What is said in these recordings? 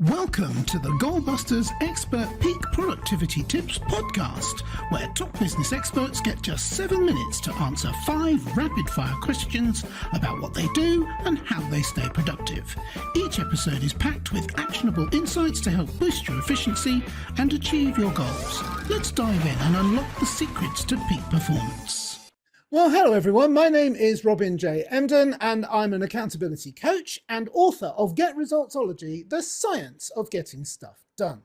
Welcome to the Goalbusters Expert Peak Productivity Tips podcast, where top business experts get just 7 minutes to answer 5 rapid-fire questions about what they do and how they stay productive. Each episode is packed with actionable insights to help boost your efficiency and achieve your goals. Let's dive in and unlock the secrets to peak performance. Well, hello everyone. My name is Robin J. Emden, and I'm an accountability coach and author of Get Resultsology, the science of getting stuff done.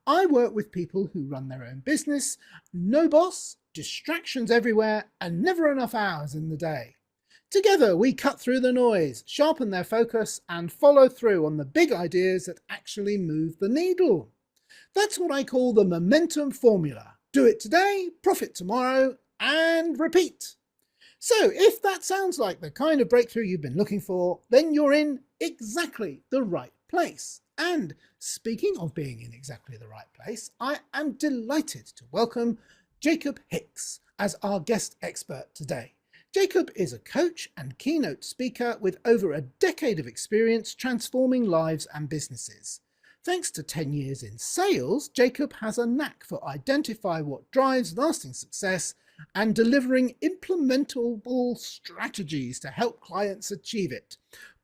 I work with people who run their own business, no boss, distractions everywhere, and never enough hours in the day. Together, we cut through the noise, sharpen their focus, and follow through on the big ideas that actually move the needle. That's what I call the momentum formula. Do it today, profit tomorrow, and repeat. So if that sounds like the kind of breakthrough you've been looking for, then you're in exactly the right place. And speaking of being in exactly the right place, I am delighted to welcome Jacob Hicks as our guest expert today. Jacob is a coach and keynote speaker with over a decade of experience transforming lives and businesses. Thanks to 10 years in sales, Jacob has a knack for identifying what drives lasting success and delivering implementable strategies to help clients achieve it.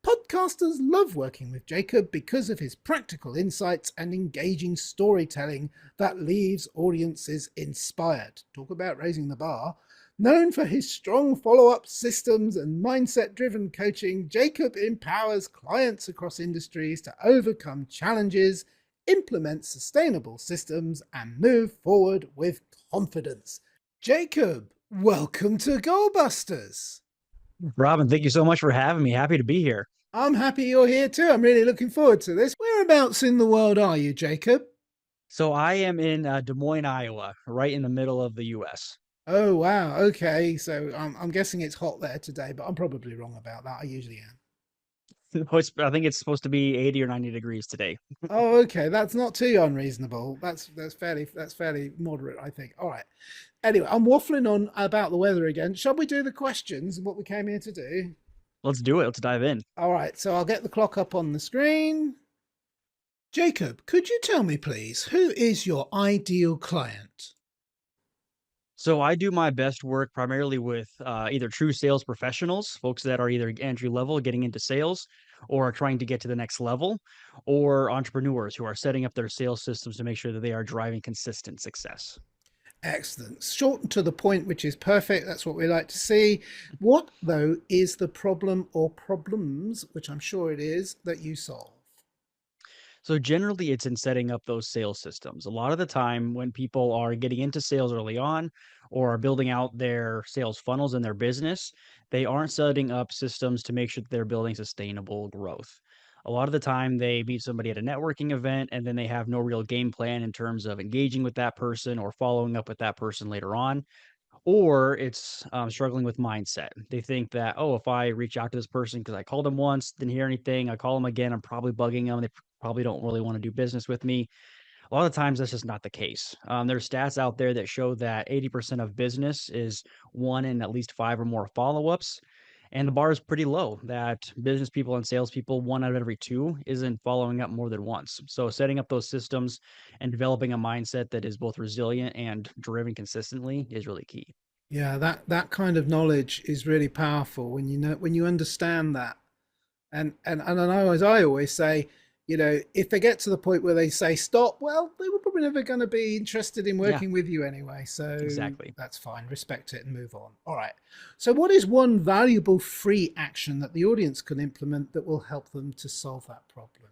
Podcasters love working with Jacob because of his practical insights and engaging storytelling that leaves audiences inspired. Talk about raising the bar. Known for his strong follow-up systems and mindset-driven coaching, Jacob empowers clients across industries to overcome challenges, implement sustainable systems, and move forward with confidence. Jacob, welcome to Goalbusters. Robin, thank you so much for having me. Happy to be here. I'm happy you're here too. I'm really looking forward to this. Whereabouts in the world are you, Jacob? So I am in Des Moines, Iowa, right in the middle of the US. Oh, wow. Okay. So I'm guessing it's hot there today, but I'm probably wrong about that. I usually am. I think it's supposed to be 80 or 90 degrees today. Oh, okay. That's not too unreasonable. That's fairly moderate, I think. All right. Anyway, I'm waffling on about the weather again. Shall we do the questions and what we came here to do? Let's do it. Let's dive in. All right. So I'll get the clock up on the screen. Jacob, could you tell me, please, who is your ideal client? So I do my best work primarily with either true sales professionals, folks that are either entry level getting into sales or are trying to get to the next level, or entrepreneurs who are setting up their sales systems to make sure that they are driving consistent success. Excellent. Short and to the point, which is perfect. That's what we like to see. What, though, is the problem or problems, which I'm sure it is, that you solve? So generally, it's in setting up those sales systems. A lot of the time, when people are getting into sales early on or are building out their sales funnels in their business, they aren't setting up systems to make sure that they're building sustainable growth. A lot of the time, they meet somebody at a networking event and then they have no real game plan in terms of engaging with that person or following up with that person later on. Or it's struggling with mindset. They think that, oh, if I reach out to this person because I called them once, didn't hear anything, I call them again, I'm probably bugging them. They probably don't really want to do business with me. A lot of times that's just not the case. There's stats out there that show that 80% of business is one in at least 5 or more follow-ups. And the bar is pretty low that business people and salespeople, 1 out of every 2 isn't following up more than once. So setting up those systems and developing a mindset that is both resilient and driven consistently is really key. Yeah, that kind of knowledge is really powerful when you understand that. And I always say, if they get to the point where they say stop, well, they were probably never going to be interested in Yeah, working with you anyway. So exactly. that's fine. Respect it and move on. All right. So what is one valuable free action that the audience can implement that will help them to solve that problem?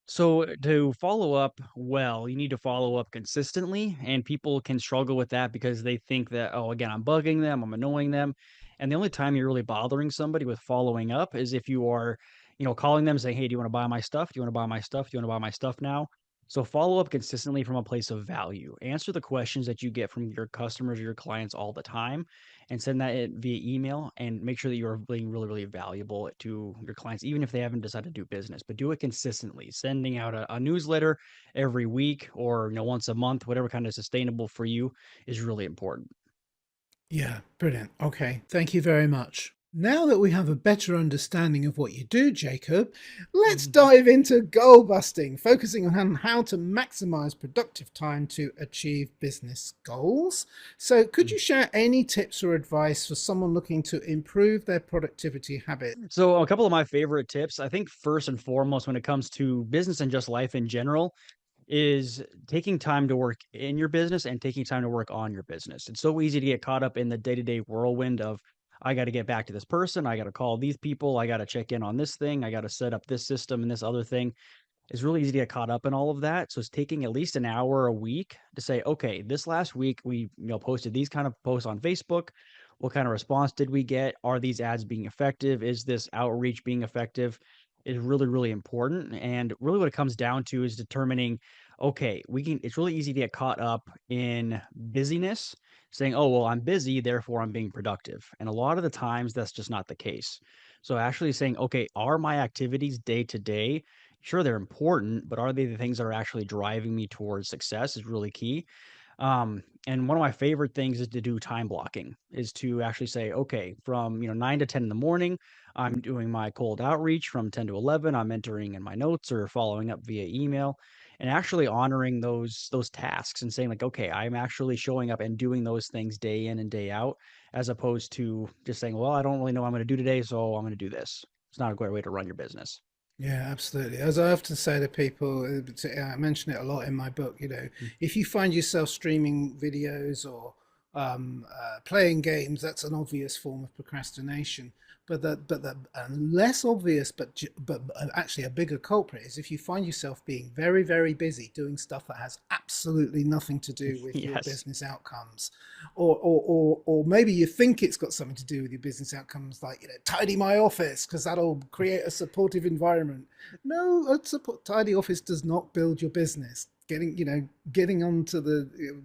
So to follow up well, you need to follow up consistently, and people can struggle with that because they think that, oh, again, I'm bugging them, I'm annoying them. And the only time you're really bothering somebody with following up is if you are, calling them saying, hey, do you want to buy my stuff? Do you want to buy my stuff? Do you want to buy my stuff now? So follow up consistently from a place of value. Answer the questions that you get from your customers or your clients all the time and send that via email and make sure that you're being really, really valuable to your clients, even if they haven't decided to do business, but do it consistently, sending out a newsletter every week or, once a month, whatever kind of sustainable for you is really important. Yeah, brilliant. Okay. Thank you very much. Now that we have a better understanding of what you do, Jacob, let's Mhm. dive into goal busting, focusing on how to maximize productive time to achieve business goals. So, could you share any tips or advice for someone looking to improve their productivity habits? So a couple of my favorite tips, I think first and foremost when it comes to business and just life in general, is taking time to work in your business and taking time to work on your business. It's so easy to get caught up in the day-to-day whirlwind of I got to get back to this person, I got to call these people, I got to check in on this thing, I got to set up this system and this other thing. It's really easy to get caught up in all of that. So it's taking at least an hour a week to say, okay, this last week we posted these kind of posts on Facebook. What kind of response did we get? Are these ads being effective? Is this outreach being effective? Is really, really important. And really what it comes down to is determining, okay, it's really easy to get caught up in busyness, saying, oh, well, I'm busy, therefore I'm being productive. And a lot of the times that's just not the case. So actually saying, okay, are my activities day to day, sure, they're important, but are they the things that are actually driving me towards success is really key. And one of my favorite things is to do time blocking, is to actually say, okay, from 9 to 10 in the morning, I'm doing my cold outreach. From 10 to 11, I'm entering in my notes or following up via email, and actually honoring those tasks and saying like, okay, I'm actually showing up and doing those things day in and day out, as opposed to just saying, well, I don't really know what I'm going to do today, so I'm going to do this. It's not a great way to run your business. Yeah, absolutely. As I often say to people, I mention it a lot in my book, if you find yourself streaming videos or playing games, that's an obvious form of procrastination. But the less obvious, but actually a bigger culprit is if you find yourself being very, very busy doing stuff that has absolutely nothing to do with your Yes. business outcomes, or maybe you think it's got something to do with your business outcomes, like tidy my office because that'll create a supportive environment. No, tidy office does not build your business. Getting onto the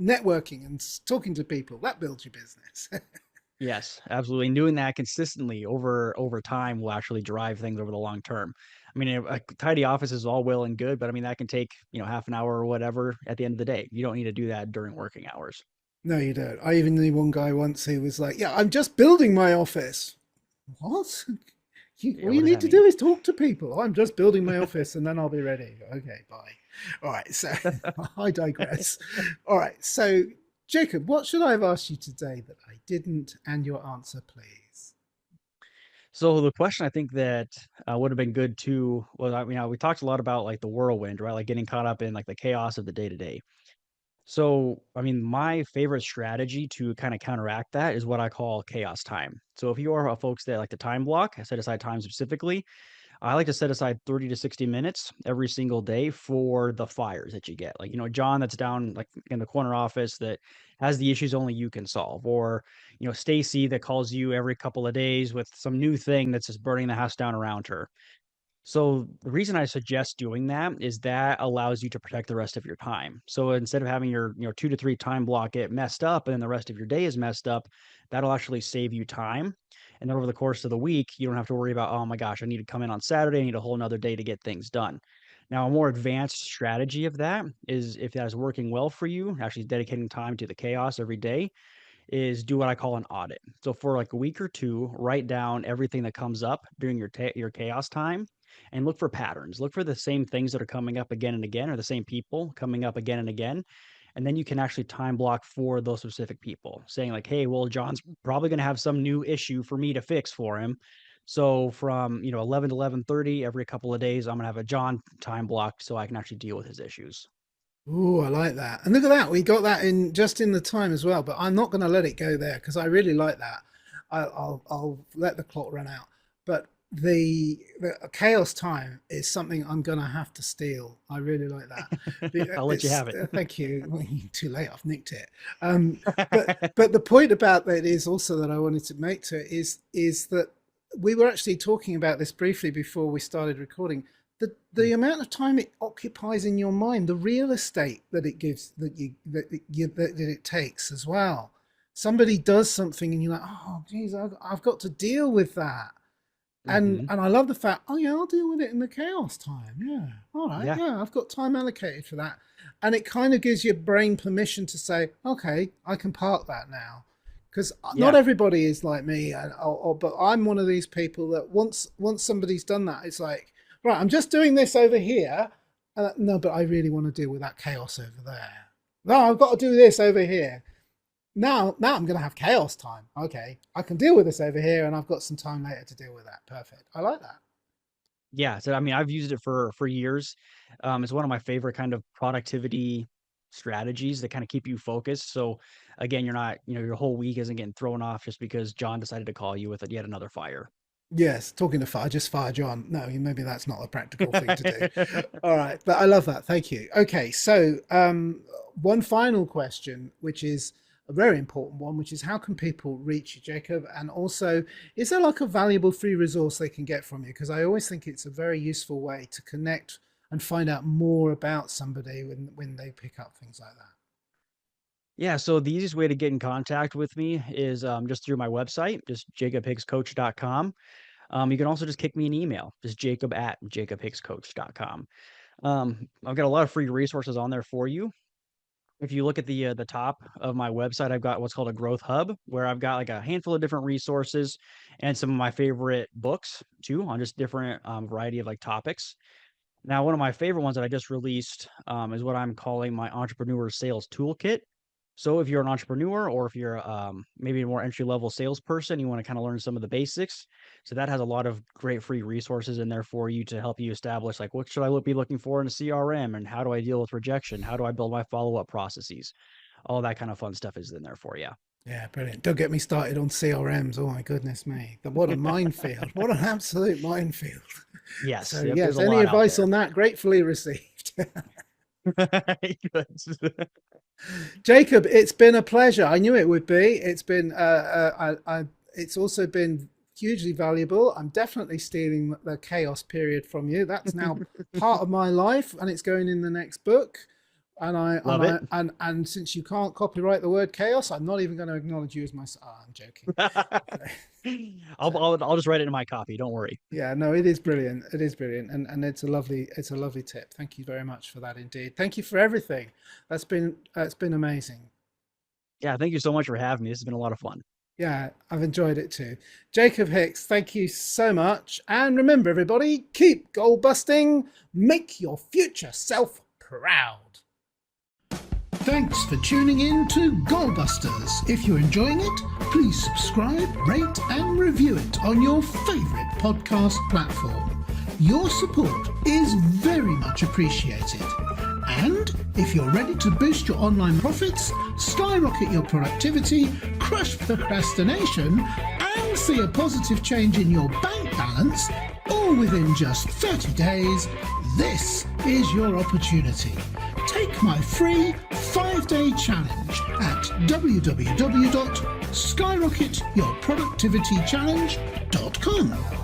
networking and talking to people, that builds your business. Yes, absolutely, and doing that consistently over time will actually drive things over the long term. I mean, a tidy office is all well and good, but I mean, that can take, half an hour or whatever at the end of the day. You don't need to do that during working hours. No, you don't. I even knew one guy once who was like, "Yeah, I'm just building my office." What? Yeah, All what you does need that to do mean? is talk to people. I'm just building my office and then I'll be ready. Okay, bye. All right, so I digress. All right, so Jacob, what should I have asked you today that I didn't? And your answer, please. So the question I think that would have been good too was, I mean, we talked a lot about like the whirlwind, right? Like getting caught up in like the chaos of the day to day. So, I mean, my favorite strategy to kind of counteract that is what I call chaos time. So if you are folks that like to time block, I set aside time specifically. I like to set aside 30 to 60 minutes every single day for the fires that you get. Like, John that's down like in the corner office that has the issues only you can solve, or, Stacy that calls you every couple of days with some new thing that's just burning the house down around her. So the reason I suggest doing that is that allows you to protect the rest of your time. So instead of having your, 2 to 3 time block get messed up and then the rest of your day is messed up, that'll actually save you time. And then over the course of the week, you don't have to worry about, oh my gosh, I need to come in on Saturday, I need a whole nother day to get things done. Now, a more advanced strategy of that is, if that is working well for you, actually dedicating time to the chaos every day, is do what I call an audit. So for like a week or two, write down everything that comes up during your chaos time and look for patterns. Look for the same things that are coming up again and again, or the same people coming up again and again. And then you can actually time block for those specific people, saying like, hey, well, John's probably going to have some new issue for me to fix for him. So from 11 to 11:30 every couple of days, I'm gonna have a John time block so I can actually deal with his issues. Oh, I like that. And look at that. We got that in just in the time as well. But I'm not going to let it go there because I really like that. I'll let the clock run out. But the chaos time is something I'm going to have to steal. I really like that. I'll let you It's have it. thank you. Well, too late. I've nicked it. But the point about that is also that I wanted to make to it is that we were actually talking about this briefly before we started recording. The amount of time it occupies in your mind, the real estate that it gives, that it takes as well. Somebody does something and you're like, oh geez, I've got to deal with that. Hmm. And I love the fact, oh yeah, I'll deal with it in the chaos time. Yeah. All right, Yeah. yeah, I've got time allocated for that. And it kind of gives your brain permission to say, okay, I can park that now. Because Yeah. not everybody is like me, but I'm one of these people that once somebody's done that, it's like, right, I'm just doing this over here. No, but I really want to deal with that chaos over there. No, I've got to do this over here. Now I'm going to have chaos time. Okay, I can deal with this over here, and I've got some time later to deal with that. Perfect. I like that. Yeah, so I mean, I've used it for years. It's one of my favorite kind of productivity strategies that kind of keep you focused. So again, you're not, your whole week isn't getting thrown off just because John decided to call you with yet another fire. Yes, talking to fire, just fire John. No, maybe that's not a practical thing to do. All right, but I love that. Thank you. Okay, so one final question, which is a very important one, which is how can people reach you, Jacob? And also, is there like a valuable free resource they can get from you? Because I always think it's a very useful way to connect and find out more about somebody when they pick up things like that. Yeah, so the easiest way to get in contact with me is just through my website, just jacobhickscoach.com. You can also just kick me an email, just jacob@jacobhickscoach.com. I've got a lot of free resources on there for you. If you look at the top of my website, I've got what's called a growth hub, where I've got like a handful of different resources and some of my favorite books too on just different variety of like topics. Now, one of my favorite ones that I just released is what I'm calling my Entrepreneur Sales Toolkit. So if you're an entrepreneur or if you're maybe a more entry-level salesperson, you want to kind of learn some of the basics. So that has a lot of great free resources in there for you to help you establish like what should I be looking for in a CRM and how do I deal with rejection? How do I build my follow-up processes? All that kind of fun stuff is in there for you. Yeah, brilliant. Don't get me started on CRMs. Oh my goodness me. What a minefield. What an absolute minefield. Yes. So Yep, yes, there's a any lot out advice there. on that? Gratefully received. Good. Jacob, it's been a pleasure. I knew it would be. It's been, it's also been hugely valuable. I'm definitely stealing the chaos period from you. That's now part of my life, and it's going in the next book. Love it. And since you can't copyright the word chaos, I'm not even going to acknowledge you as my. Oh, I'm joking. I'll just write it in my copy. Don't worry. Yeah, no, it is brilliant. It is brilliant, and it's a lovely tip. Thank you very much for that indeed. Thank you for everything. It's been amazing. Yeah, thank you so much for having me. This has been a lot of fun. Yeah, I've enjoyed it too. Jacob Hicks, thank you so much. And remember, everybody, keep goal busting. Make your future self proud. Thanks for tuning in to Goalbusters. If you're enjoying it, please subscribe, rate and review it on your favourite podcast platform. Your support is very much appreciated. And if you're ready to boost your online profits, skyrocket your productivity, crush procrastination, and see a positive change in your bank balance, all within just 30 days, this is your opportunity. Take my free 5-day challenge at www.skyrocketyourproductivitychallenge.com.